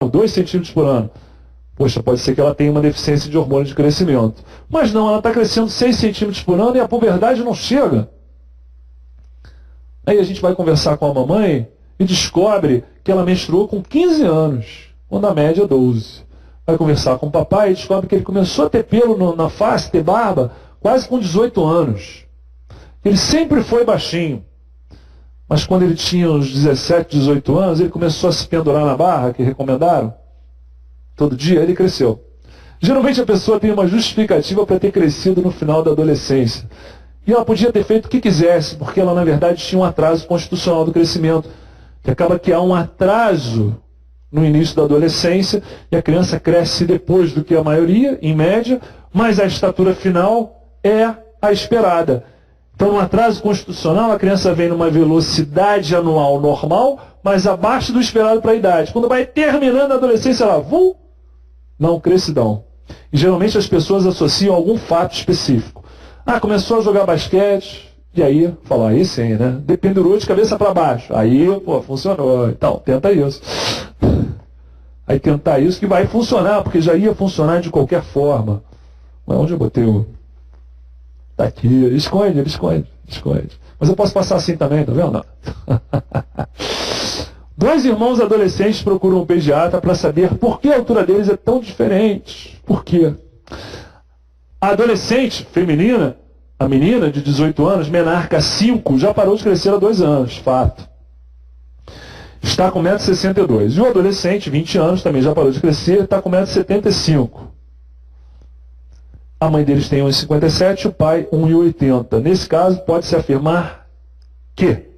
2 centímetros por ano. Poxa, pode ser que ela tenha uma deficiência de hormônio de crescimento. Mas não, ela está crescendo 6 centímetros por ano e a puberdade não chega. Aí a gente vai conversar com a mamãe e descobre que ela menstruou com 15 anos, quando a média é 12. Vai conversar com o papai e descobre que ele começou a ter pelo na face, ter barba, quase com 18 anos. Ele sempre foi baixinho. Mas quando ele tinha uns 17, 18 anos, ele começou a se pendurar na barra, que recomendaram. Todo dia ele cresceu. Geralmente a pessoa tem uma justificativa para ter crescido no final da adolescência. E ela podia ter feito o que quisesse, porque ela na verdade tinha um atraso constitucional do crescimento. Que acaba que há um atraso no início da adolescência, e a criança cresce depois do que a maioria, em média, mas a estatura final é a esperada. Então, no atraso constitucional, a criança vem numa velocidade anual normal, mas abaixo do esperado para a idade. Quando vai terminando a adolescência, ela não, crescidão. E geralmente as pessoas associam a algum fato específico. Começou a jogar basquete, e aí, falou, aí sim, né? Dependurou de cabeça para baixo. Aí, funcionou. Então, tenta isso. Aí tentar isso que vai funcionar, porque já ia funcionar de qualquer forma. Mas onde eu botei o... Tá aqui, esconde. Mas eu posso passar assim também, tá vendo? 2 irmãos adolescentes procuram um pediatra para saber por que a altura deles é tão diferente. Por quê? A adolescente feminina, a menina de 18 anos, menarca 5, já parou de crescer há 2 anos, fato. Está com 1,62 m. E o adolescente, 20 anos, também já parou de crescer, está com 1,75 m. A mãe deles tem 1,57 m, o pai 1,80 m. Nesse caso, pode-se afirmar que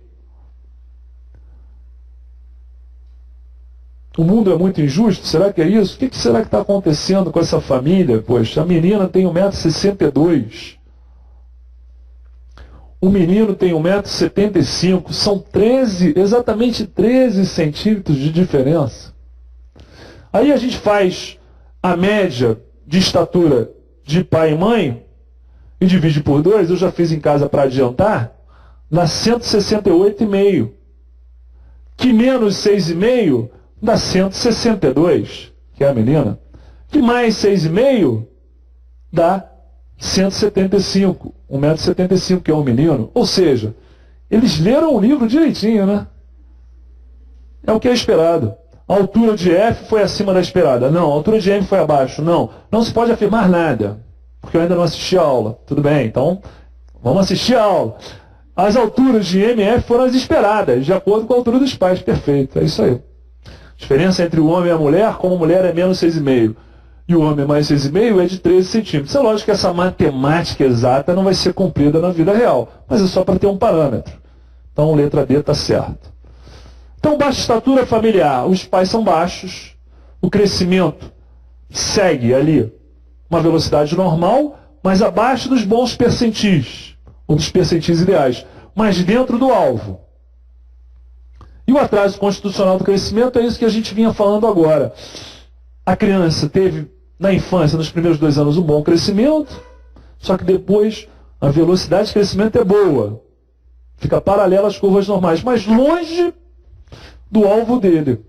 o mundo é muito injusto? Será que é isso? O que será que está acontecendo com essa família? Poxa, a menina tem 1,62 m. O menino tem 1,75 m. São exatamente 13 centímetros de diferença. Aí a gente faz a média de estatura de pai e mãe e divide por 2. Eu já fiz em casa para adiantar. Dá 168,5. Que menos 6,5 dá 162, que é a menina. Que mais 6,5 dá 175, 1,75 m, que é um menino. Ou seja, eles leram o livro direitinho, né? É o que é esperado. A altura de F foi acima da esperada. Não, a altura de M foi abaixo. Não, não se pode afirmar nada, porque eu ainda não assisti a aula. Tudo bem, então vamos assistir a aula. As alturas de M e F foram as esperadas, de acordo com a altura dos pais. Perfeito, é isso aí. A diferença entre o homem e a mulher, como a mulher é menos 6,5 e o homem é mais 6,5, é de 13 centímetros. É lógico que essa matemática exata não vai ser cumprida na vida real, mas é só para ter um parâmetro. Então, letra D está certo. Então, baixa estatura familiar. Os pais são baixos, o crescimento segue ali uma velocidade normal, mas abaixo dos bons percentis, ou dos percentis ideais, mas dentro do alvo. E o atraso constitucional do crescimento é isso que a gente vinha falando agora. A criança teve, na infância, nos primeiros 2 anos, um bom crescimento, só que depois a velocidade de crescimento é boa. Fica paralela às curvas normais, mas longe do alvo dele.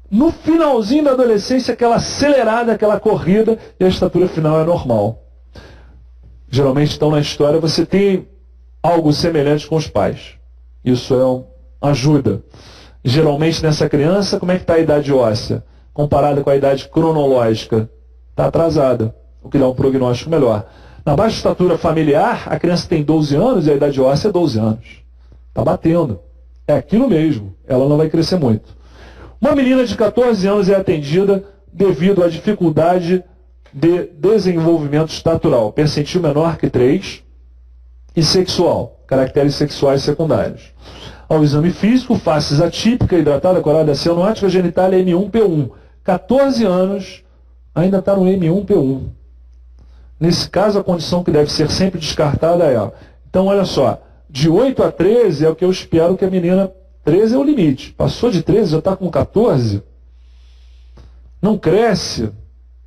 No finalzinho da adolescência, aquela acelerada, aquela corrida, e a estatura final é normal. Geralmente, então, na história, você tem algo semelhante com os pais. Isso ajuda. Geralmente, nessa criança, como é que está a idade óssea? Comparada com a idade cronológica? Está atrasada, o que dá um prognóstico melhor. Na baixa estatura familiar, a criança tem 12 anos e a idade óssea é 12 anos. Está batendo. É aquilo mesmo. Ela não vai crescer muito. Uma menina de 14 anos é atendida devido à dificuldade de desenvolvimento estatural. Percentil menor que 3 e sexual. Caracteres sexuais secundários. Ao exame físico, faces atípica, hidratada, corada, cianótica, genitália M1P1. 14 anos, ainda está no M1P1. Nesse caso, a condição que deve ser sempre descartada é... Então, olha só, de 8 a 13 é o que eu espero que a menina... 13 é o limite. Passou de 13, já está com 14. Não cresce,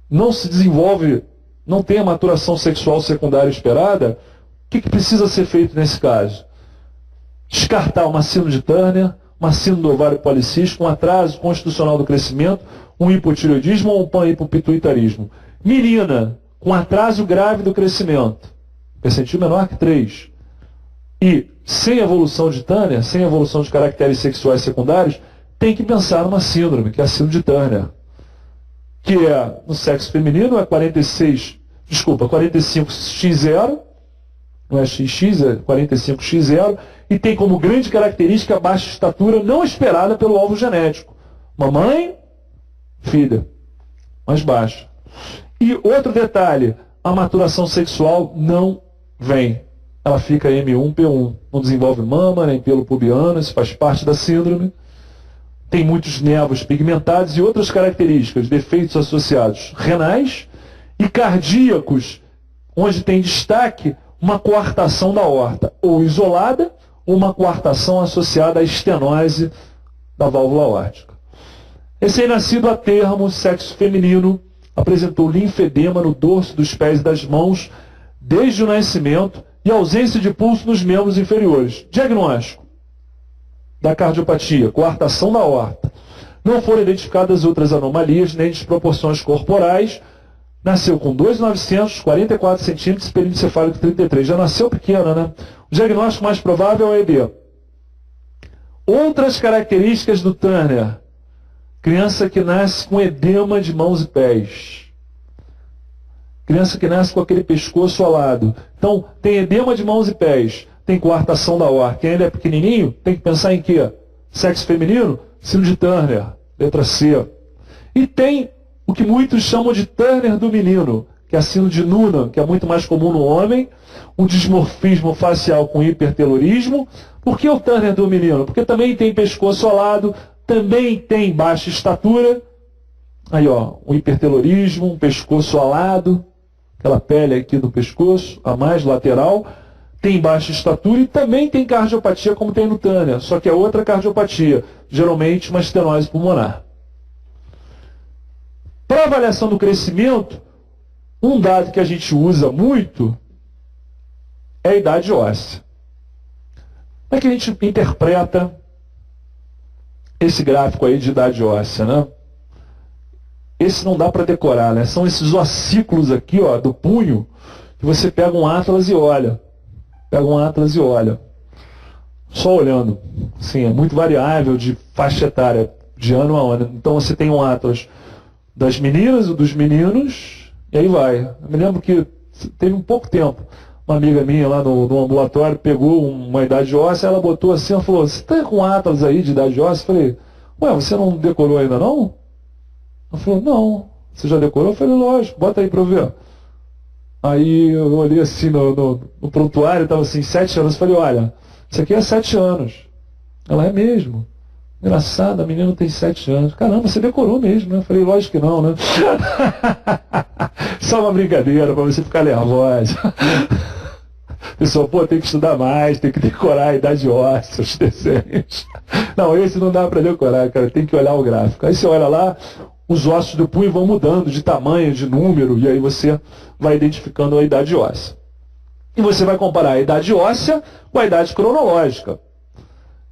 não se desenvolve, não tem a maturação sexual secundária esperada. O que precisa ser feito nesse caso? Descartar uma síndrome de Turner, uma síndrome do ovário policístico, um atraso constitucional do crescimento, um hipotireoidismo ou um panhipopituitarismo. Menina, com atraso grave do crescimento, percentil menor que 3, e sem evolução de Turner, sem evolução de caracteres sexuais secundários, tem que pensar numa síndrome, que é a síndrome de Turner, que é, no sexo feminino, é 45x0, não é XX, é 45x0, e tem como grande característica a baixa estatura não esperada pelo alvo genético. Mamãe, filha, mais baixa. E outro detalhe, a maturação sexual não vem. Ela fica M1, P1. Não desenvolve mama, nem pelo pubiano, isso faz parte da síndrome. Tem muitos nervos pigmentados e outras características, defeitos associados renais e cardíacos, onde tem destaque uma coartação da aorta, ou isolada, ou uma coartação associada à estenose da válvula aórtica. Recém-nascido a termo, sexo feminino, apresentou linfedema no dorso dos pés e das mãos desde o nascimento e ausência de pulso nos membros inferiores. Diagnóstico da cardiopatia, coartação da aorta. Não foram identificadas outras anomalias nem desproporções corporais. Nasceu com 2,900, 44 centímetros, período cefálico 33. Já nasceu pequena, né? O diagnóstico mais provável é ED. Outras características do Turner. Criança que nasce com edema de mãos e pés. Criança que nasce com aquele pescoço alado. Então, tem edema de mãos e pés. Tem coartação da aorta. Quem ainda é pequenininho, tem que pensar em quê? Sexo feminino? Síndrome de Turner. Letra C. E tem o que muitos chamam de Turner do menino, que é a síndrome de Noonan, que é muito mais comum no homem, um dismorfismo facial com hipertelorismo. Por que o Turner do menino? Porque também tem pescoço alado, também tem baixa estatura. Aí, ó, um hipertelorismo, um pescoço alado, aquela pele aqui do pescoço, a mais lateral, tem baixa estatura e também tem cardiopatia como tem no Turner, só que é outra cardiopatia, geralmente uma estenose pulmonar. Para avaliação do crescimento, um dado que a gente usa muito é a idade óssea. Como é que a gente interpreta esse gráfico aí de idade óssea, né? Esse não dá para decorar, né? São esses ossículos aqui, ó, do punho, que você pega um atlas e olha. Pega um atlas e olha. Só olhando. Sim, é muito variável de faixa etária, de ano a ano. Então você tem um atlas das meninas ou dos meninos, e aí vai. Eu me lembro que teve um pouco tempo, uma amiga minha lá no ambulatório pegou uma idade óssea, ela botou assim, ela falou, você está com atlas aí de idade óssea? Eu falei, ué, você não decorou ainda não? Ela falou, não. Você já decorou? Eu falei, lógico, bota aí para eu ver. Aí eu olhei assim no prontuário, estava assim, 7 anos. Eu falei, olha, isso aqui é 7 anos. Ela é mesmo. Engraçado, a menina tem 7 anos. Caramba, você decorou mesmo, né? Eu falei, lógico que não, né? Só uma brincadeira para você ficar nervosa. Pessoal, pô, tem que estudar mais, tem que decorar a idade óssea, os desenhos. Não, esse não dá para decorar, cara, tem que olhar o gráfico. Aí você olha lá, os ossos do punho vão mudando de tamanho, de número, e aí você vai identificando a idade óssea. E você vai comparar a idade óssea com a idade cronológica.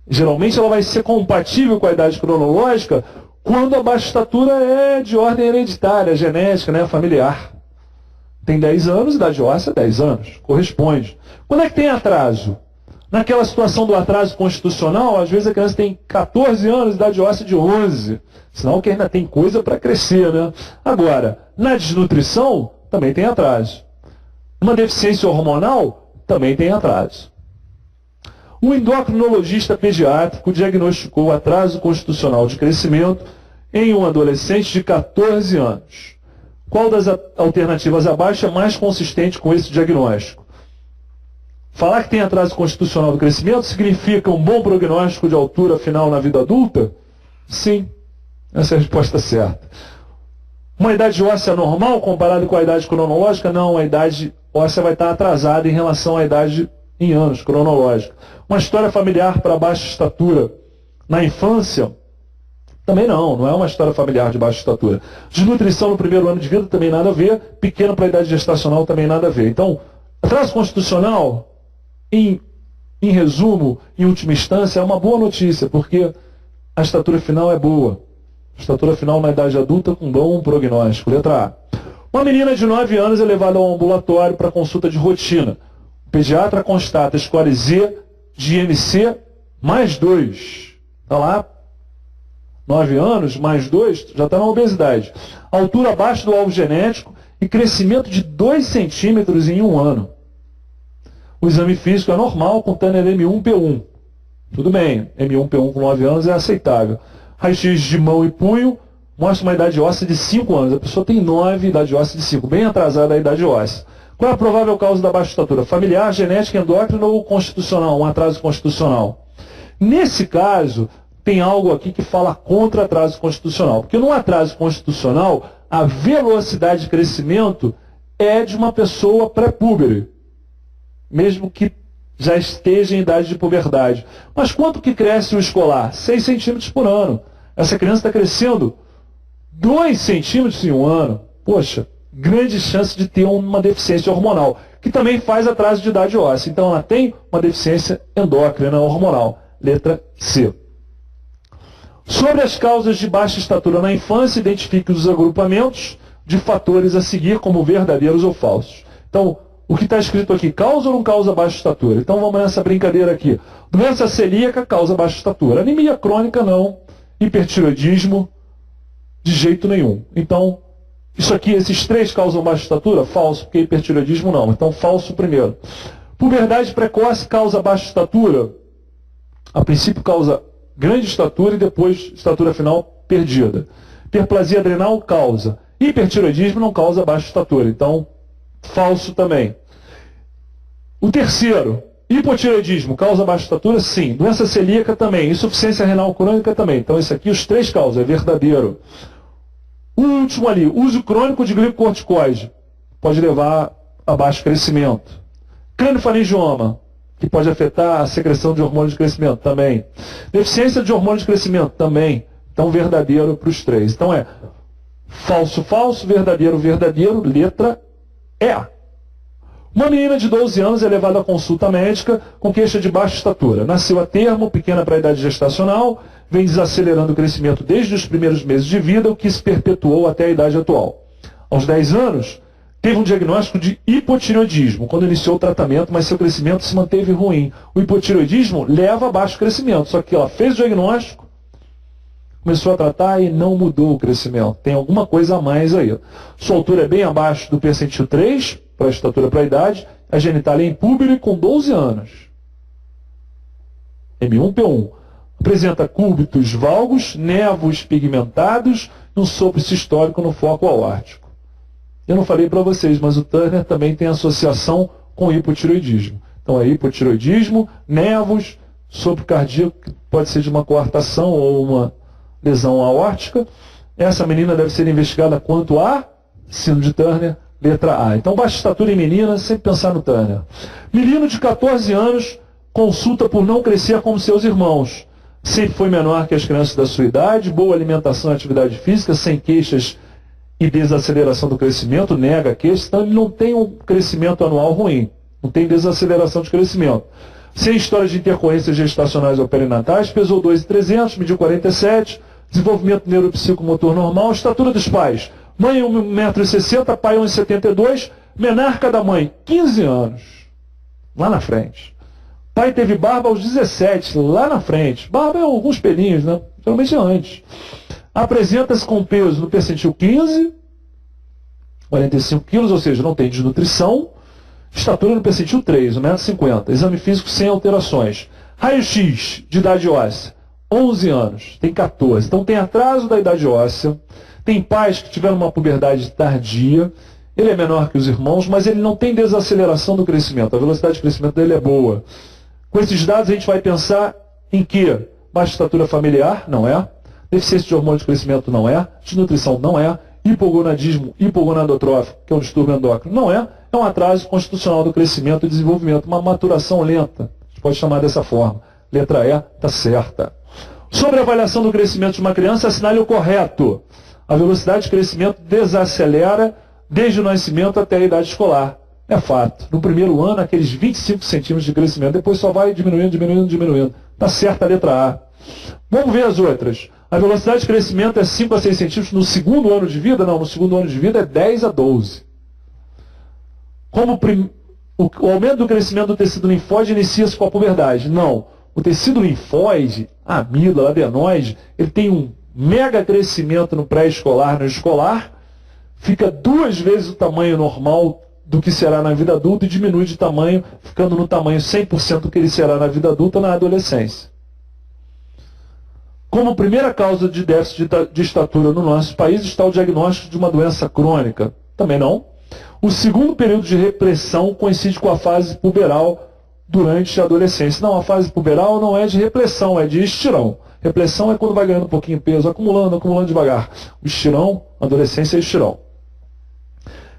Geralmente ela vai ser compatível com a idade cronológica quando a baixa estatura é de ordem hereditária, genética, né, familiar. Tem 10 anos, idade óssea, 10 anos. Corresponde. Quando é que tem atraso? Naquela situação do atraso constitucional, às vezes a criança tem 14 anos, idade óssea de 11. Sinal que ainda tem coisa para crescer, né? Agora, na desnutrição, também tem atraso. Uma deficiência hormonal, também tem atraso. Um endocrinologista pediátrico diagnosticou atraso constitucional de crescimento em um adolescente de 14 anos. Qual das alternativas abaixo é mais consistente com esse diagnóstico? Falar que tem atraso constitucional do crescimento significa um bom prognóstico de altura final na vida adulta? Sim, essa é a resposta certa. Uma idade óssea normal comparada com a idade cronológica? Não, a idade óssea vai estar atrasada em relação à idade em anos cronológica. Uma história familiar para baixa estatura na infância? Também não é uma história familiar de baixa estatura. Desnutrição no primeiro ano de vida também nada a ver, pequeno para a idade gestacional também nada a ver. Então, atraso constitucional em em resumo, em última instância, é uma boa notícia, porque a estatura final é boa. Estatura final na idade adulta com bom prognóstico. Letra A. Uma menina de 9 anos é levada ao ambulatório para consulta de rotina. O pediatra constata score Z de IMC mais 2. Está lá, 9 anos, mais 2, já está na obesidade. Altura abaixo do alvo genético e crescimento de 2 centímetros em 1 ano. O exame físico é normal com Turner M1-P1. Tudo bem, M1-P1 com 9 anos é aceitável. Raio-X de mão e punho mostra uma idade óssea de 5 anos. A pessoa tem 9, idade óssea de 5, bem atrasada a idade óssea. Qual é a provável causa da baixa estatura? Familiar, genética, endócrina ou constitucional? Um atraso constitucional. Nesse caso, tem algo aqui que fala contra atraso constitucional. Porque no atraso constitucional, a velocidade de crescimento é de uma pessoa pré-púbere, mesmo que já esteja em idade de puberdade. Mas quanto que cresce o escolar? 6 centímetros por ano. Essa criança está crescendo 2 centímetros em 1 ano. Poxa, grande chance de ter uma deficiência hormonal, que também faz atraso de idade óssea. Então ela tem uma deficiência endócrina hormonal. Letra C. Sobre as causas de baixa estatura na infância, identifique os agrupamentos de fatores a seguir como verdadeiros ou falsos. Então, o que está escrito aqui, causa ou não causa baixa estatura? Então vamos nessa brincadeira aqui. Doença celíaca causa baixa estatura. Anemia crônica não. Hipertireoidismo de jeito nenhum. Então, isso aqui, esses 3 causam baixa estatura? Falso, porque hipertireoidismo não. Então, falso primeiro. Puberdade precoce causa baixa estatura? A princípio causa grande estatura e depois estatura final perdida. Hiperplasia adrenal causa. Hipertireoidismo não causa baixa estatura. Então, falso também. O terceiro, hipotireoidismo causa baixa estatura? Sim. Doença celíaca também. Insuficiência renal crônica também. Então, esse aqui, os 3 causam, é verdadeiro. O último ali, uso crônico de glicocorticoide, pode levar a baixo crescimento. Craniofaringioma, que pode afetar a secreção de hormônio de crescimento também. Deficiência de hormônio de crescimento também. Então, verdadeiro para os 3. Então, é falso, falso, verdadeiro, verdadeiro, letra E. Uma menina de 12 anos é levada à consulta médica com queixa de baixa estatura. Nasceu a termo, pequena para a idade gestacional, vem desacelerando o crescimento desde os primeiros meses de vida, o que se perpetuou até a idade atual. Aos 10 anos, teve um diagnóstico de hipotireoidismo quando iniciou o tratamento, mas seu crescimento se manteve ruim. O hipotireoidismo leva a baixo crescimento, só que ela fez o diagnóstico, começou a tratar e não mudou o crescimento. Tem alguma coisa a mais aí. Sua altura é bem abaixo do percentil 3, para a estatura para a idade. A genitália é impúbere com 12 anos. M1-P1. Apresenta cúbitos valgos, nervos pigmentados e um sopro sistólico no foco aórtico. Eu não falei para vocês, mas o Turner também tem associação com hipotireoidismo. Então é hipotireoidismo, nervos, sopro cardíaco, que pode ser de uma coartação ou uma lesão aórtica. Essa menina deve ser investigada quanto a síndrome de Turner, letra A. Então, baixa estatura em menina, sempre pensar no Turner. Menino de 14 anos consulta por não crescer como seus irmãos. Sempre foi menor que as crianças da sua idade, boa alimentação e atividade física, sem queixas e desaceleração do crescimento, nega queixas, então ele não tem um crescimento anual ruim, não tem desaceleração de crescimento. Sem história de intercorrências gestacionais ou perinatais, pesou 2,300, mediu 47, desenvolvimento neuropsicomotor normal, estatura dos pais. Mãe 1,60 m, pai 1,72 m, menarca da mãe, 15 anos, lá na frente. Pai teve barba aos 17, lá na frente. Barba é alguns pelinhos, né? Geralmente é antes. Apresenta-se com peso no percentil 15, 45 quilos, ou seja, não tem desnutrição. Estatura no percentil 3, 1,50 m. Exame físico sem alterações. Raio-X de idade óssea, 11 anos, tem 14. Então tem atraso da idade óssea. Tem pais que tiveram uma puberdade tardia, ele é menor que os irmãos, mas ele não tem desaceleração do crescimento, a velocidade de crescimento dele é boa. Com esses dados a gente vai pensar em que? Baixa estatura familiar, não é. Deficiência de hormônio de crescimento, não é. Desnutrição, não é. Hipogonadismo, hipogonadotrófico, que é um distúrbio endócrino, não é. É um atraso constitucional do crescimento e desenvolvimento, uma maturação lenta, a gente pode chamar dessa forma. Letra E, está certa. Sobre a avaliação do crescimento de uma criança, assinale o correto. A velocidade de crescimento desacelera desde o nascimento até a idade escolar. É fato. No primeiro ano, aqueles 25 centímetros de crescimento, depois só vai diminuindo, diminuindo, diminuindo. Está certa a letra A. Vamos ver as outras. A velocidade de crescimento é 5 a 6 centímetros no segundo ano de vida? Não, no segundo ano de vida é 10 a 12. Como o aumento do crescimento do tecido linfóide inicia-se com a puberdade? Não. O tecido linfóide, a amígdala, adenoide, ele tem um mega crescimento no pré-escolar, no escolar, fica 2 vezes o tamanho normal do que será na vida adulta e diminui de tamanho, ficando no tamanho 100% do que ele será na vida adulta na adolescência. Como primeira causa de déficit de estatura no nosso país está o diagnóstico de uma doença crônica? Também não. O segundo período de repressão coincide com a fase puberal durante a adolescência. Não, a fase puberal não é de repressão, é de estirão. Repressão é quando vai ganhando um pouquinho de peso, acumulando devagar. O estirão, a adolescência é estirão.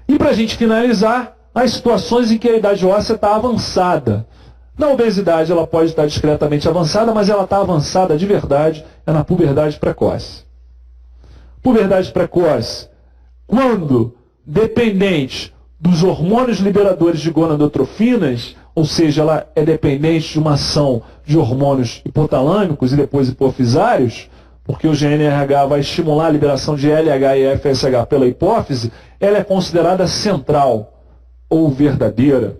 E para a gente finalizar, as situações em que a idade óssea está avançada. Na obesidade ela pode estar discretamente avançada, mas ela está avançada de verdade, é na puberdade precoce. Puberdade precoce, quando dependente dos hormônios liberadores de gonadotrofinas, ou seja, ela é dependente de uma ação de hormônios hipotalâmicos e depois hipofisários, porque o GNRH vai estimular a liberação de LH e FSH pela hipófise, ela é considerada central ou verdadeira.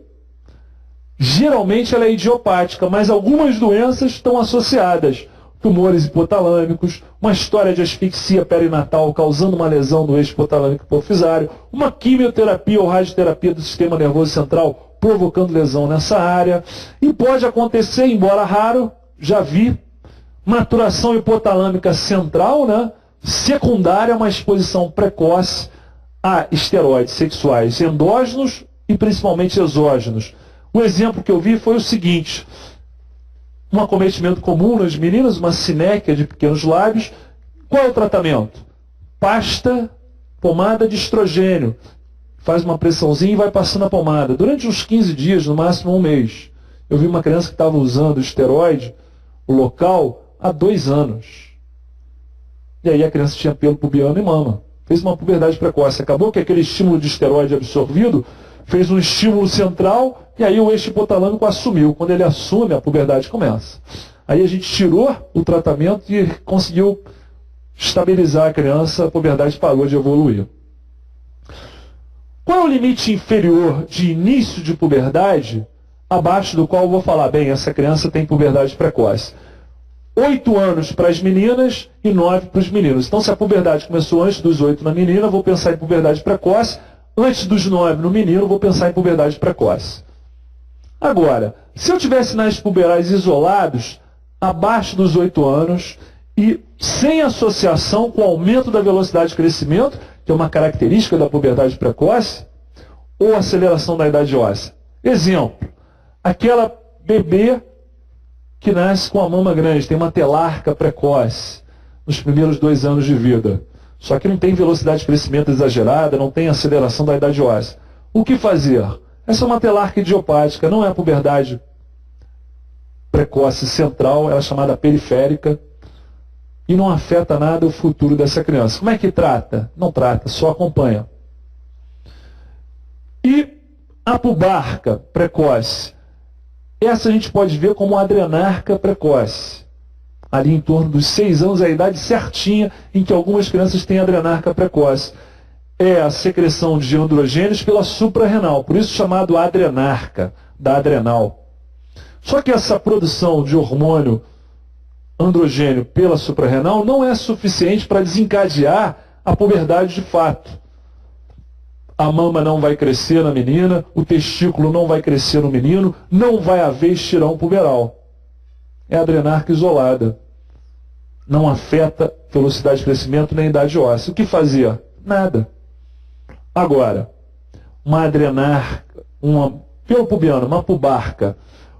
Geralmente ela é idiopática, mas algumas doenças estão associadas. Tumores hipotalâmicos, uma história de asfixia perinatal causando uma lesão do eixo hipotalâmico hipofisário, uma quimioterapia ou radioterapia do sistema nervoso central provocando lesão nessa área. E pode acontecer, embora raro, já vi, maturação hipotalâmica central, né? Secundária, uma exposição precoce a esteroides sexuais endógenos e principalmente exógenos. O exemplo que eu vi foi o seguinte: um acometimento comum nas meninas, uma sinéquia de pequenos lábios. Qual é o tratamento? Pasta, pomada de estrogênio. Faz uma pressãozinha e vai passando a pomada. Durante uns 15 dias, no máximo um mês. Eu vi uma criança que estava usando esteroide, o local, há 2 anos. E aí a criança tinha pelo pubiano e mama. Fez uma puberdade precoce. Acabou que aquele estímulo de esteroide absorvido fez um estímulo central e aí o eixo hipotalâmico assumiu. Quando ele assume, a puberdade começa. Aí a gente tirou o tratamento e conseguiu estabilizar a criança, a puberdade parou de evoluir. Qual é o limite inferior de início de puberdade, abaixo do qual eu vou falar, bem, essa criança tem puberdade precoce? 8 anos para as meninas e 9 para os meninos. Então, se a puberdade começou antes dos 8 na menina, vou pensar em puberdade precoce. Antes dos 9 no menino, vou pensar em puberdade precoce. Agora, se eu tivesse sinais puberais isolados, abaixo dos 8 anos, e sem associação com o aumento da velocidade de crescimento, que é uma característica da puberdade precoce, ou aceleração da idade óssea. Exemplo, aquela bebê que nasce com a mama grande, tem uma telarca precoce nos primeiros 2 anos de vida. Só que não tem velocidade de crescimento exagerada, não tem aceleração da idade óssea. O que fazer? Essa é uma telarca idiopática, não é a puberdade precoce central, ela é chamada periférica, e não afeta nada o futuro dessa criança. Como é que trata? Não trata, só acompanha. E a pubarca precoce? Essa a gente pode ver como adrenarca precoce. Ali em torno dos 6 anos é a idade certinha em que algumas crianças têm adrenarca precoce. É a secreção de androgênios pela suprarrenal, por isso chamado adrenarca, da adrenal. Só que essa produção de hormônio androgênio pela suprarrenal não é suficiente para desencadear a puberdade de fato. A mama não vai crescer na menina, o testículo não vai crescer no menino, não vai haver estirão puberal. É adrenarca isolada. Não afeta velocidade de crescimento nem idade óssea. O que fazer? Nada. Agora, uma adrenarca, pelo pubiano, uma pubarca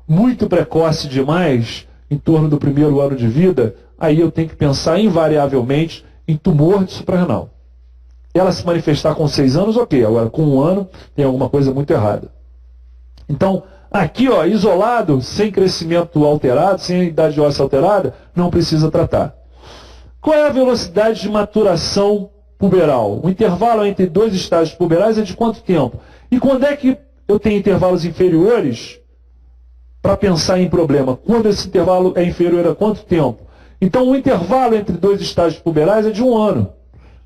muito precoce demais, em torno do primeiro ano de vida, aí eu tenho que pensar invariavelmente em tumor de suprarrenal. Ela se manifestar com 6 anos, ok. Agora, com 1 ano, tem alguma coisa muito errada. Então, aqui, ó, isolado, sem crescimento alterado, sem idade óssea alterada, não precisa tratar. Qual é a velocidade de maturação puberal? O intervalo entre 2 estágios puberais é de quanto tempo? E quando é que eu tenho intervalos inferiores para pensar em problema. Quando esse intervalo é inferior a quanto tempo? Então, o intervalo entre dois estágios puberais é de 1 ano.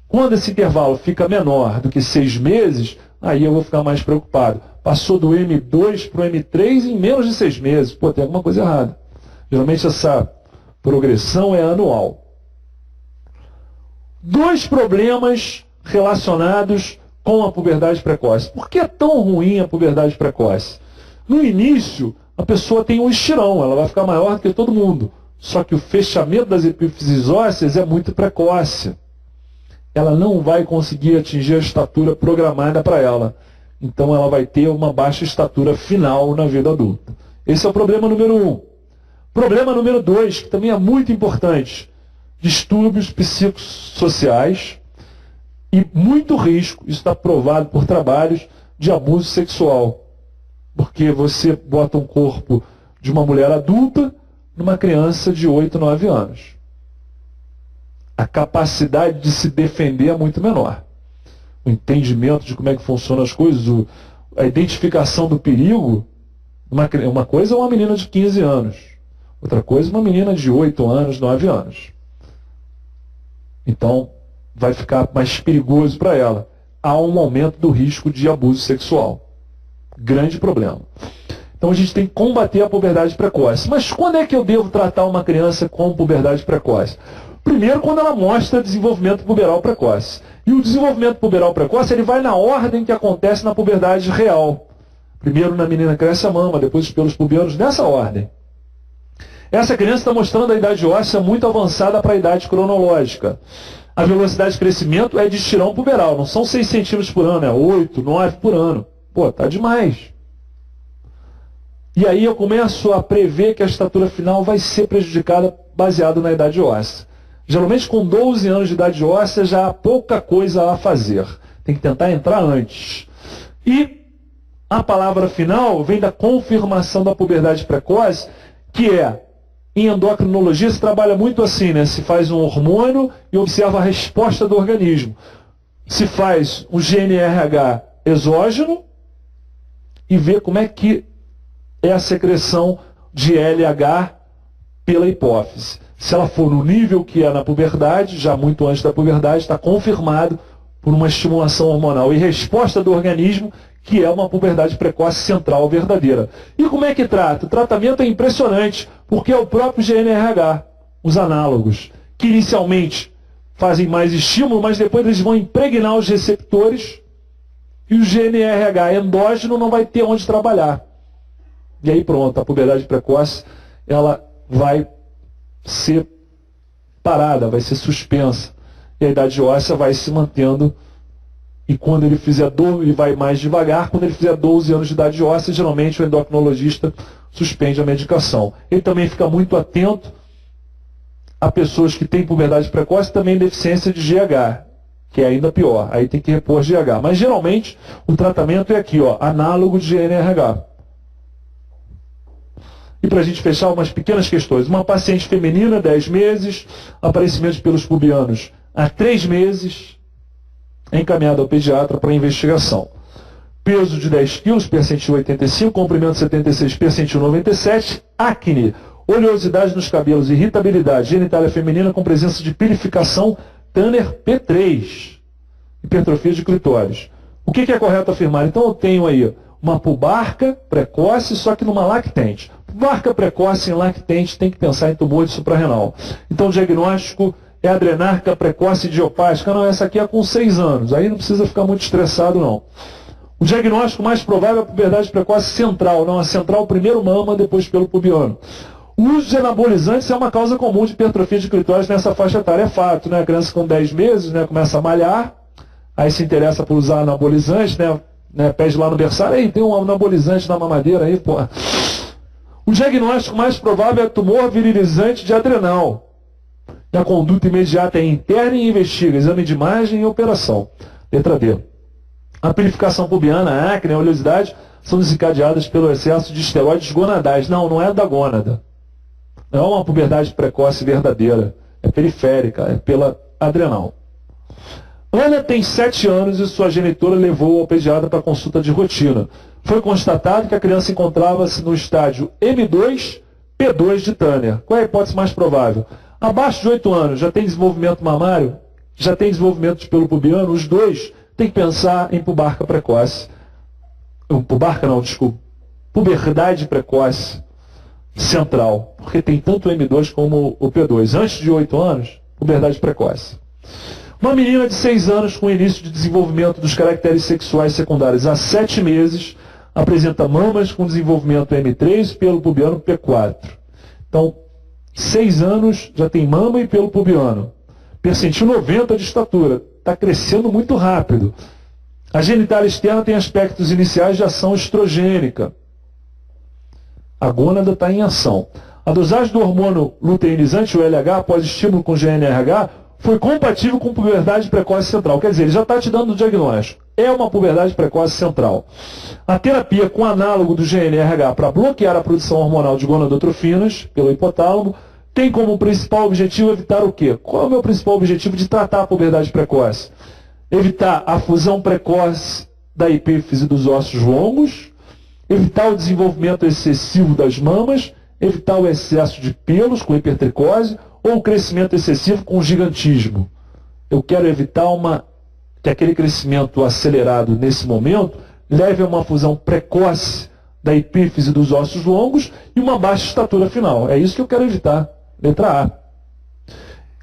Quando esse intervalo fica menor do que 6 meses, aí eu vou ficar mais preocupado. Passou do M2 para o M3 em menos de 6 meses. Pô, tem alguma coisa errada. Geralmente essa progressão é anual. 2 problemas relacionados com a puberdade precoce. Por que é tão ruim a puberdade precoce? No início, a pessoa tem um estirão, ela vai ficar maior do que todo mundo. Só que o fechamento das epífises ósseas é muito precoce. Ela não vai conseguir atingir a estatura programada para ela. Então ela vai ter uma baixa estatura final na vida adulta. Esse é o problema número 1. Problema número 2, que também é muito importante. Distúrbios psicossociais e muito risco, isso está provado por trabalhos, de abuso sexual. Porque você bota um corpo de uma mulher adulta numa criança de 8, 9 anos. A capacidade de se defender é muito menor. O entendimento de como é que funcionam as coisas, a identificação do perigo, uma coisa é uma menina de 15 anos, outra coisa é uma menina de 8 anos, 9 anos. Então, vai ficar mais perigoso para ela. Há um aumento do risco de abuso sexual. Grande problema. Então a gente tem que combater a puberdade precoce. Mas quando é que eu devo tratar uma criança com puberdade precoce? Primeiro, quando ela mostra desenvolvimento puberal precoce. E o desenvolvimento puberal precoce, ele vai na ordem que acontece na puberdade real. Primeiro na menina cresce a mama, depois os pelos pubianos, nessa ordem. Essa criança está mostrando a idade óssea muito avançada para a idade cronológica. A velocidade de crescimento é de estirão puberal, não são 6 centímetros por ano, é 8, 9 por ano. Pô, tá demais. E aí eu começo a prever que a estatura final vai ser prejudicada baseado na idade óssea. Geralmente com 12 anos de idade óssea já há pouca coisa a fazer. Tem que tentar entrar antes. E a palavra final vem da confirmação da puberdade precoce, que é, em endocrinologia se trabalha muito assim, né? Se faz um hormônio e observa a resposta do organismo. Se faz um GNRH exógeno e vê como é que é a secreção de LH pela hipófise. Se ela for no nível que é na puberdade, já muito antes da puberdade, está confirmado por uma estimulação hormonal e resposta do organismo, que é uma puberdade precoce central verdadeira. E como é que trata? O tratamento é impressionante, porque é o próprio GNRH, os análogos, que inicialmente fazem mais estímulo, mas depois eles vão impregnar os receptores e o GNRH endógeno não vai ter onde trabalhar. E aí pronto, a puberdade precoce ela vai ser parada, vai ser suspensa. E a idade óssea vai se mantendo. E quando ele fizer 12, ele vai mais devagar. Quando ele fizer 12 anos de idade óssea, geralmente o endocrinologista suspende a medicação. Ele também fica muito atento a pessoas que têm puberdade precoce e também deficiência de GH, que é ainda pior. Aí tem que repor GH. Mas geralmente o tratamento é aqui, ó, análogo de GNRH. E para a gente fechar, umas pequenas questões. Uma paciente feminina, 10 meses, aparecimento de pelos pubianos há 3 meses, é encaminhada ao pediatra para investigação. Peso de 10 kg, percentil 85, comprimento 76, percentil 97, acne, oleosidade nos cabelos, irritabilidade, genitália feminina com presença de pirificação, Tanner P3, hipertrofia de clitóris. O que é correto afirmar? Então eu tenho aí uma pubarca precoce, só que numa lactente. Pubarca precoce em lactente tem que pensar em tumor de suprarrenal. Então o diagnóstico é adrenarca precoce idiopática. Não, essa aqui é com 6 anos. Aí não precisa ficar muito estressado, não. O diagnóstico mais provável é a puberdade precoce central. Não, a central primeiro mama, depois pelo pubiano. O uso de anabolizantes é uma causa comum de hipertrofia de clitóris nessa faixa etária. É fato, né? A criança com 10 meses, né, começa a malhar, aí se interessa por usar anabolizantes, né, pede lá no berçário, aí tem um anabolizante na mamadeira aí, pô. O diagnóstico mais provável é tumor virilizante de adrenal. E a conduta imediata é interna e investiga, exame de imagem e operação. Letra D. A purificação pubiana, a acne, a oleosidade são desencadeadas pelo excesso de esteroides gonadais. Não, não é da gônada. Não é uma puberdade precoce verdadeira. É periférica, é pela adrenal. Ana tem 7 anos e sua genitora levou ao pediatra para consulta de rotina. Foi constatado que a criança encontrava-se no estágio M2, P2 de Tânia. Qual é a hipótese mais provável? Abaixo de 8 anos, já tem desenvolvimento mamário? Já tem desenvolvimento de pelo pubiano? Os dois têm que pensar em pubarca precoce. Pubarca não, desculpa. Puberdade precoce central. Porque tem tanto o M2 como o P2. Antes de 8 anos, puberdade precoce. Uma menina de 6 anos com início de desenvolvimento dos caracteres sexuais secundários há 7 meses apresenta mamas com desenvolvimento M3 e pelo pubiano P4. Então, 6 anos já tem mama e pelo pubiano. Percentil 90 de estatura. Está crescendo muito rápido. A genitália externa tem aspectos iniciais de ação estrogênica. A gônada está em ação. A dosagem do hormônio luteinizante, o LH, após estímulo com GNRH, foi compatível com puberdade precoce central. Quer dizer, ele já está te dando o diagnóstico. É uma puberdade precoce central. A terapia com análogo do GNRH para bloquear a produção hormonal de gonadotrofinas pelo hipotálamo tem como principal objetivo evitar o quê? Qual é o meu principal objetivo de tratar a puberdade precoce? Evitar a fusão precoce da epífise dos ossos longos, evitar o desenvolvimento excessivo das mamas, evitar o excesso de pelos com hipertricose ou o crescimento excessivo com gigantismo. Eu quero evitar que aquele crescimento acelerado nesse momento leve a uma fusão precoce da epífise dos ossos longos e uma baixa estatura final. É isso que eu quero evitar. Letra A.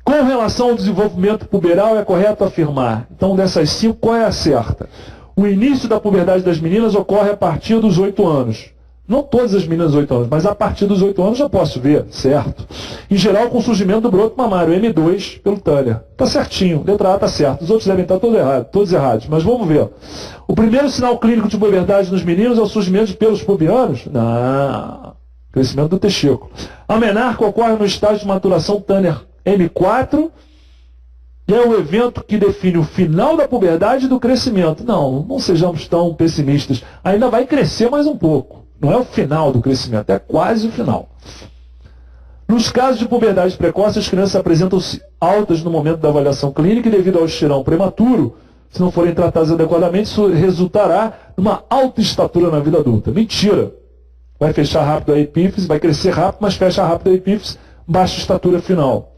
Com relação ao desenvolvimento puberal, é correto afirmar. Então, dessas 5, qual é a certa? O início da puberdade das meninas ocorre a partir dos 8 anos. Não todas as meninas 8 anos, mas a partir dos 8 anos já posso ver, certo? Em geral, com o surgimento do broto mamário, M2 pelo Tânia. Está certinho, letra A está certo. Os outros devem estar todos errados, mas vamos ver. O primeiro sinal clínico de puberdade nos meninos é o surgimento de pelos pubianos? Não. Crescimento do testículo. A menarca ocorre no estágio de maturação Tânia M4 e é o evento que define o final da puberdade e do crescimento. Não sejamos tão pessimistas. Ainda vai crescer mais um pouco. Não é o final do crescimento, é quase o final. Nos casos de puberdade precoce, as crianças apresentam-se altas no momento da avaliação clínica e devido ao estirão prematuro, se não forem tratadas adequadamente, isso resultará numa alta estatura na vida adulta. Mentira! Vai fechar rápido a epífise, vai crescer rápido, mas fecha rápido a epífise, baixa estatura final.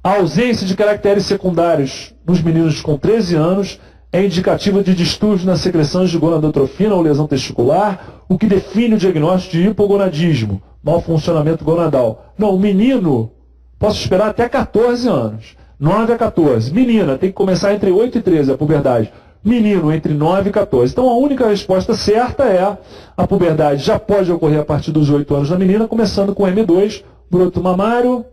A ausência de caracteres secundários nos meninos com 13 anos é indicativa de distúrbios na secreção de gonadotrofina ou lesão testicular, o que define o diagnóstico de hipogonadismo, mau funcionamento gonadal. Não, o menino, posso esperar até 14 anos, 9 a 14. Menina, tem que começar entre 8 e 13, a puberdade. Menino, entre 9 e 14. Então, a única resposta certa é a puberdade já pode ocorrer a partir dos 8 anos da menina, começando com M2, broto mamário,